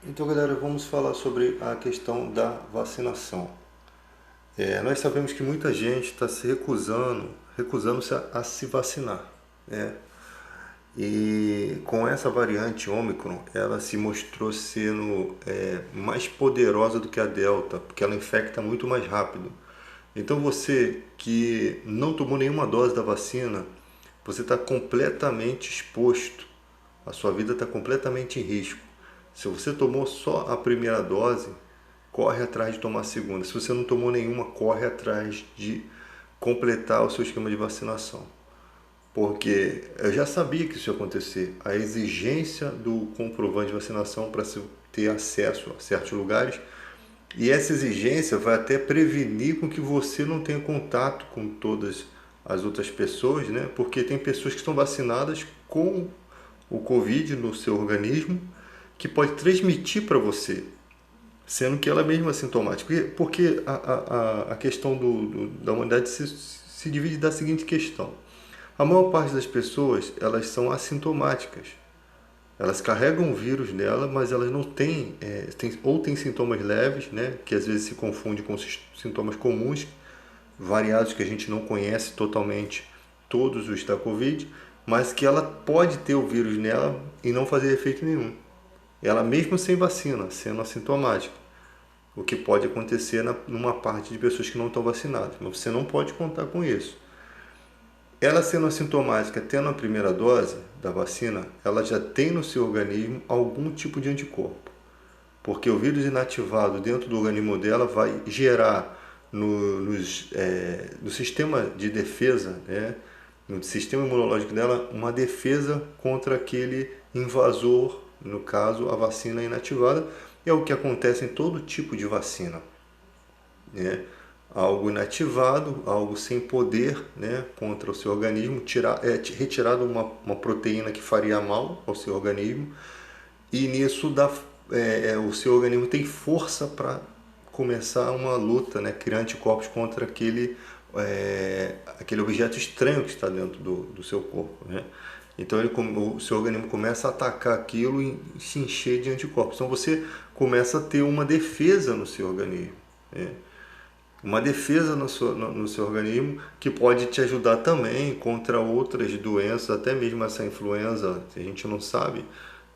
Então, galera, vamos falar sobre a questão da vacinação. Nós sabemos que muita gente está se recusando-se a se vacinar, né? E com essa variante Ômicron, ela se mostrou sendo mais poderosa do que a Delta, porque ela infecta muito mais rápido. Então, você que não tomou nenhuma dose da vacina, você está completamente exposto. A sua vida está completamente em risco. Se você tomou só a primeira dose, corre atrás de tomar a segunda. Se você não tomou nenhuma, corre atrás de completar o seu esquema de vacinação. Porque eu já sabia que isso ia acontecer. A exigência do comprovante de vacinação para se ter acesso a certos lugares. E essa exigência vai até prevenir com que você não tenha contato com todas as outras pessoas, né? Porque tem pessoas que estão vacinadas com o Covid no seu organismo que pode transmitir para você, sendo que ela é mesmo assintomática. Porque a questão da humanidade se divide da seguinte questão. A maior parte das pessoas, elas são assintomáticas. Elas carregam o vírus nela, mas elas não têm, ou têm sintomas leves, né, que às vezes se confunde com sintomas comuns, variados que a gente não conhece totalmente todos os da Covid, mas que ela pode ter o vírus nela e não fazer efeito nenhum. Ela mesmo sem vacina, sendo assintomática. O que pode acontecer numa parte de pessoas que não estão vacinadas. Mas você não pode contar com isso. Ela sendo assintomática, tendo a primeira dose da vacina, ela já tem no seu organismo algum tipo de anticorpo. Porque o vírus inativado dentro do organismo dela vai gerar no sistema de defesa, né, no sistema imunológico dela, uma defesa contra aquele invasor, no caso, a vacina inativada. É o que acontece em todo tipo de vacina, né? Algo inativado, algo sem poder, né, contra o seu organismo, retirado uma proteína que faria mal ao seu organismo, e nisso o seu organismo tem força para começar uma luta, né, criar anticorpos contra aquele objeto estranho que está dentro do seu corpo, né? Então o seu organismo começa a atacar aquilo e se encher de anticorpos. Então você começa a ter uma defesa no seu organismo, né? Uma defesa no seu organismo que pode te ajudar também contra outras doenças, até mesmo essa influenza, se a gente não sabe,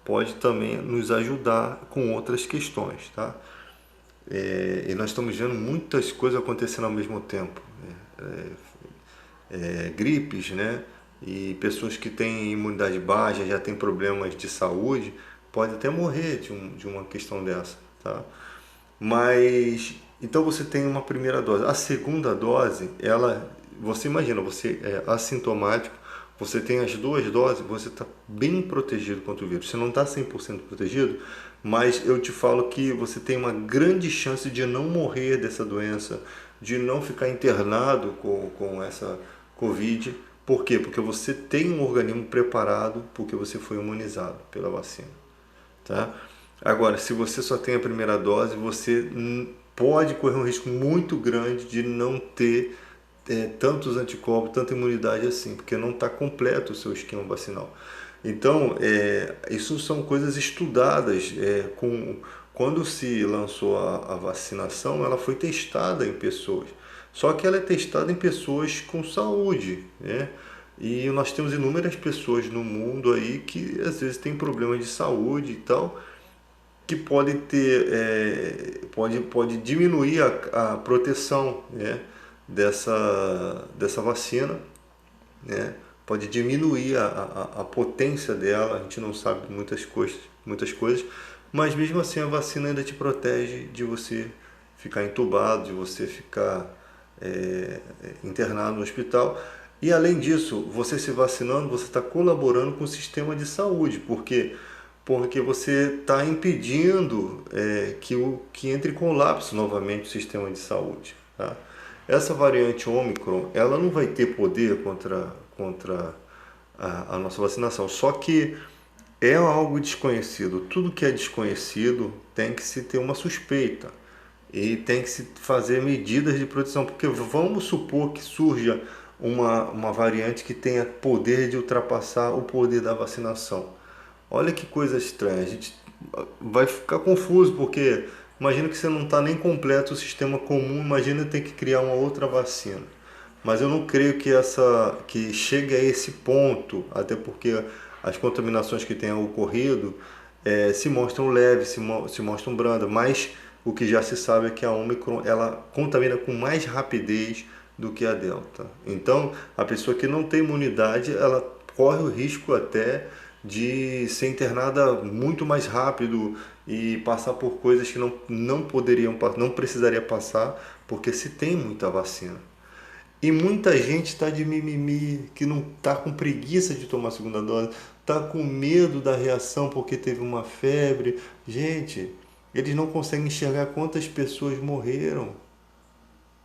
pode também nos ajudar com outras questões, tá? E nós estamos vendo muitas coisas acontecendo ao mesmo tempo, né? Gripes, né? E pessoas que têm imunidade baixa, já têm problemas de saúde, pode até morrer de uma questão dessa, tá? Mas então você tem uma primeira dose. A segunda dose, você imagina, você é assintomático, você tem as duas doses, você está bem protegido contra o vírus. Você não está 100% protegido, mas eu te falo que você tem uma grande chance de não morrer dessa doença, de não ficar internado com essa Covid. Por quê? Porque você tem um organismo preparado, porque você foi imunizado pela vacina, tá? Agora, se você só tem a primeira dose, você pode correr um risco muito grande de não ter tantos anticorpos, tanta imunidade assim, porque não está completo o seu esquema vacinal. Então, isso são coisas estudadas. Quando se lançou a vacinação, ela foi testada em pessoas. Só que ela é testada em pessoas com saúde, né? E nós temos inúmeras pessoas no mundo aí que às vezes têm problemas de saúde e tal, que pode pode diminuir a proteção, né, dessa vacina, né? Pode diminuir a potência dela. A gente não sabe muitas coisas, mas mesmo assim a vacina ainda te protege de você ficar entubado, de você ficar internado no hospital. E além disso, você se vacinando, você está colaborando com o sistema de saúde, porque você está impedindo que entre em colapso novamente o sistema de saúde, tá? Essa variante Ômicron, ela não vai ter poder contra a nossa vacinação, só que é algo desconhecido. Tudo que é desconhecido tem que se ter uma suspeita e tem que se fazer medidas de proteção, porque vamos supor que surja uma variante que tenha poder de ultrapassar o poder da vacinação. Olha que coisa estranha. vai ficar confuso, porque imagina que você não está nem completo o sistema comum, imagina ter que criar uma outra vacina. Mas eu não creio que chegue a esse ponto, até porque as contaminações que têm ocorrido se mostram leves, se mostram brandas, mas o que já se sabe é que a Omicron ela contamina com mais rapidez do que a Delta. Então, a pessoa que não tem imunidade, ela corre o risco até de ser internada muito mais rápido e passar por coisas que não poderiam, não precisaria passar, porque se tem muita vacina. E muita gente está de mimimi, que não está com preguiça de tomar a segunda dose, está com medo da reação porque teve uma febre. Gente, eles não conseguem enxergar quantas pessoas morreram.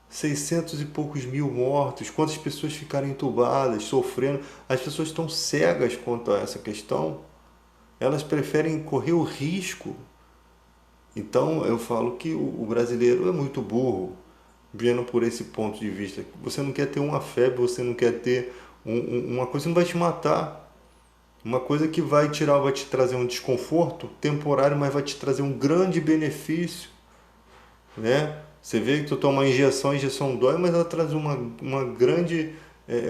600 e poucos mil mortos, quantas pessoas ficaram entubadas, sofrendo. As pessoas estão cegas quanto a essa questão. Elas preferem correr o risco. Então eu falo que o brasileiro é muito burro, vendo por esse ponto de vista. Você não quer ter uma febre, você não quer ter uma coisa que não vai te matar. Uma coisa que vai te trazer um desconforto temporário, mas vai te trazer um grande benefício, né? Você vê que tu toma uma injeção, a injeção dói, mas ela traz uma grande...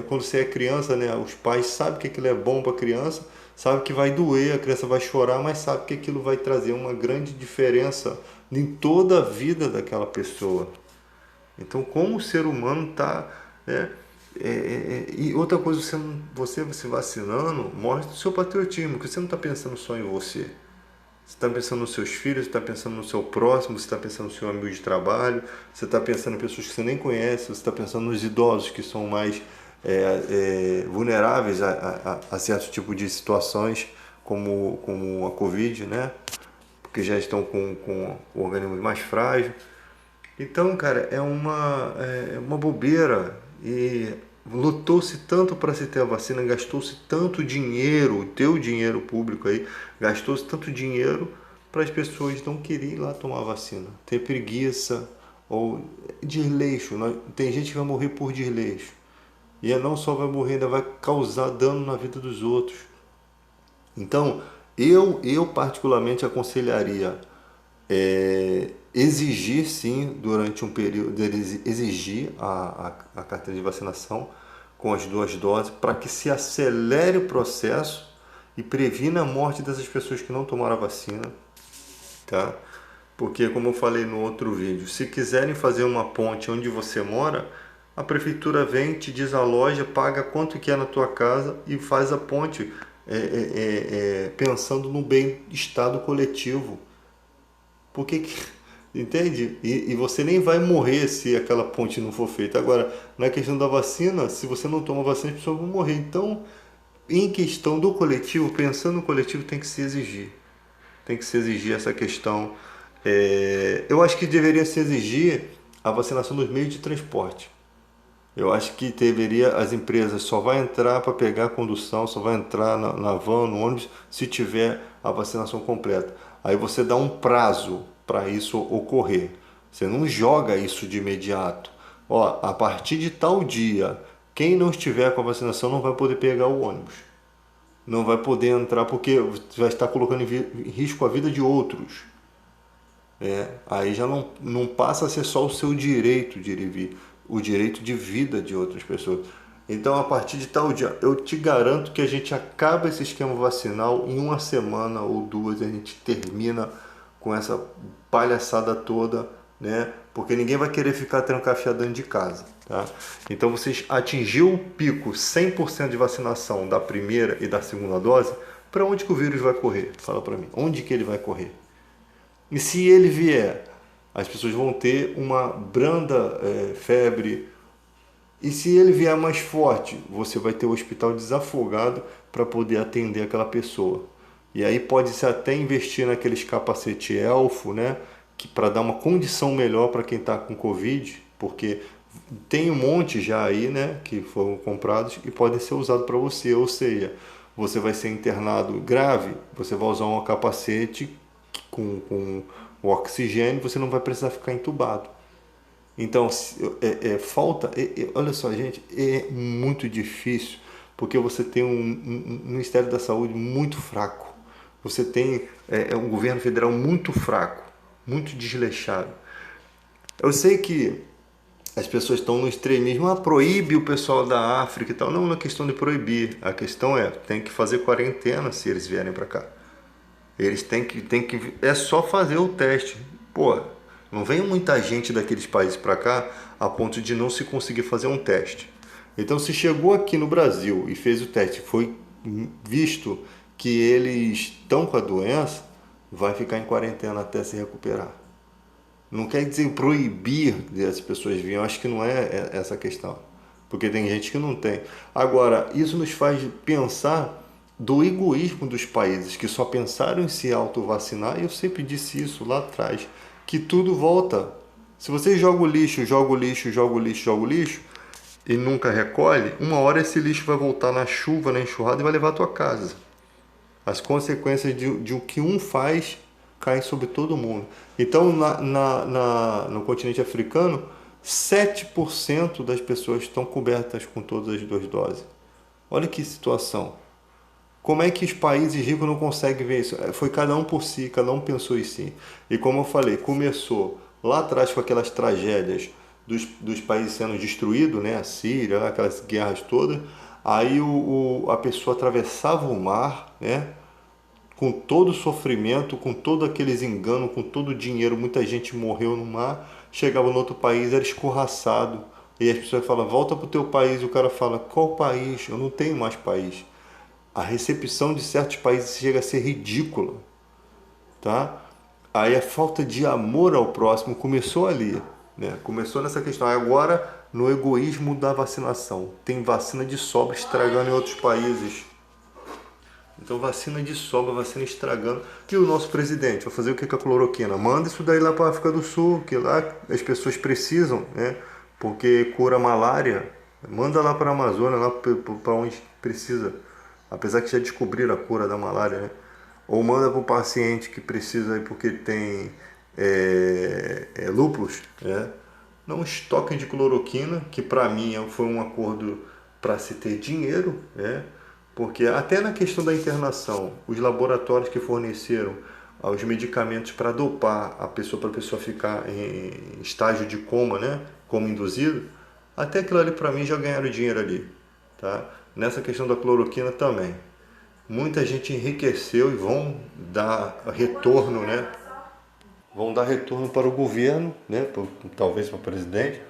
quando você é criança, né? Os pais sabem que aquilo é bom para a criança, sabem que vai doer, a criança vai chorar, mas sabe que aquilo vai trazer uma grande diferença em toda a vida daquela pessoa. Então, como o ser humano está... Né? E outra coisa, você se vacinando mostra o seu patriotismo, que você não está pensando só em você. Você está pensando nos seus filhos, você está pensando no seu próximo, você está pensando no seu amigo de trabalho, você está pensando em pessoas que você nem conhece, você está pensando nos idosos que são mais vulneráveis a certo tipo de situações, como a Covid, né? Porque já estão com o organismo mais frágil. Então, cara, é uma bobeira. E lutou-se tanto para se ter a vacina, gastou-se tanto dinheiro, o teu dinheiro público aí, gastou-se tanto dinheiro para as pessoas não quererem ir lá tomar a vacina, ter preguiça ou desleixo. Tem gente que vai morrer por desleixo. E não só vai morrer, ainda vai causar dano na vida dos outros. Então, eu particularmente aconselharia exigir sim, durante um período, exigir a carteira de vacinação com as 2 doses para que se acelere o processo e previna a morte dessas pessoas que não tomaram a vacina, tá? Porque, como eu falei no outro vídeo, se quiserem fazer uma ponte onde você mora, a prefeitura vem, te desaloja, paga quanto que é na tua casa e faz a ponte pensando no bem-estar coletivo. Porque, entende? E você nem vai morrer se aquela ponte não for feita. Agora, na questão da vacina, se você não toma vacina, as pessoas vão morrer. Então, em questão do coletivo, pensando no coletivo, tem que se exigir. Tem que se exigir essa questão. Eu acho que deveria se exigir a vacinação dos meios de transporte. Eu acho que deveria, as empresas só vai entrar para pegar a condução, só vai entrar na van, no ônibus, se tiver a vacinação completa. Aí você dá um prazo para isso ocorrer. Você não joga isso de imediato. Ó, a partir de tal dia, quem não estiver com a vacinação não vai poder pegar o ônibus. Não vai poder entrar porque você vai estar colocando em risco a vida de outros. Aí já não passa a ser só o seu direito de ir e vir, o direito de vida de outras pessoas. Então, a partir de tal dia, eu te garanto que a gente acaba esse esquema vacinal em uma semana ou duas, a gente termina com essa palhaçada toda, né? Porque ninguém vai querer ficar trancafiado dentro de casa, tá? Então, vocês atingiu o pico 100% de vacinação da primeira e da segunda dose, para onde que o vírus vai correr? Fala para mim, onde que ele vai correr? E se ele vier, as pessoas vão ter uma branda febre. E se ele vier mais forte, você vai ter o hospital desafogado para poder atender aquela pessoa. E aí pode-se até investir naqueles capacete elfo, né? Que para dar uma condição melhor para quem está com Covid, porque tem um monte já aí, né? Que foram comprados e podem ser usados para você. Ou seja, você vai ser internado grave, você vai usar um capacete com o oxigênio, você não vai precisar ficar entubado. Então, falta... olha só, gente, é muito difícil, porque você tem um Ministério da Saúde muito fraco. você tem um governo federal muito fraco, muito desleixado. Eu sei que as pessoas estão no extremismo, proíbe o pessoal da África e tal. Não, não é questão de proibir, a questão tem que fazer quarentena se eles vierem para cá. Eles é só fazer o teste. Pô, não vem muita gente daqueles países para cá a ponto de não se conseguir fazer um teste. Então, se chegou aqui no Brasil e fez o teste, foi visto que eles estão com a doença, vai ficar em quarentena até se recuperar. Não quer dizer proibir as pessoas virem, eu acho que não é essa a questão. Porque tem gente que não tem. Agora, isso nos faz pensar do egoísmo dos países que só pensaram em se autovacinar, e eu sempre disse isso lá atrás, que tudo volta. Se você joga o lixo, joga o lixo, joga o lixo, joga o lixo, e nunca recolhe, uma hora esse lixo vai voltar na chuva, na enxurrada e vai levar a tua casa. As consequências de o que um faz caem sobre todo mundo. Então, no continente africano, 7% das pessoas estão cobertas com todas as duas doses. Olha que situação. Como é que os países ricos não conseguem ver isso? Foi cada um por si, cada um pensou em si. E como eu falei, começou lá atrás com aquelas tragédias dos países sendo destruídos, né? A Síria, aquelas guerras todas. Aí a pessoa atravessava o mar, né? Com todo o sofrimento, com todo aqueles enganos, com todo o dinheiro, muita gente morreu no mar. Chegava no outro país, era escorraçado. E as pessoas falam, volta para o teu país. E o cara fala, qual país? Eu não tenho mais país. A recepção de certos países chega a ser ridícula, tá? Aí a falta de amor ao próximo começou ali, né? Começou nessa questão. Agora, no egoísmo da vacinação. Tem vacina de sobra estragando em outros países. Então, vacina de sobra, vacina estragando. E o nosso presidente vai fazer o que com a cloroquina? Manda isso daí lá para a África do Sul, que lá as pessoas precisam, né? Porque cura malária. Manda lá para a Amazônia, lá para onde precisa. Apesar que já descobriram a cura da malária, né? Ou manda para o paciente que precisa porque tem lúpus, né? Não estoquem de cloroquina, que para mim foi um acordo para se ter dinheiro, né? Porque até na questão da internação, os laboratórios que forneceram os medicamentos para dopar a pessoa, para a pessoa ficar em estágio de coma, né? Coma induzido, até aquilo ali para mim já ganharam dinheiro ali, tá? Nessa questão da cloroquina também. Muita gente enriqueceu e vão dar retorno, né? Vão dar retorno para o governo, né? Talvez para o presidente,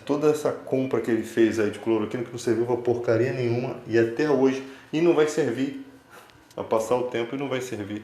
toda essa compra que ele fez aí de cloroquina que não serviu para porcaria nenhuma e até hoje, e não vai servir. Vai passar o tempo e não vai servir.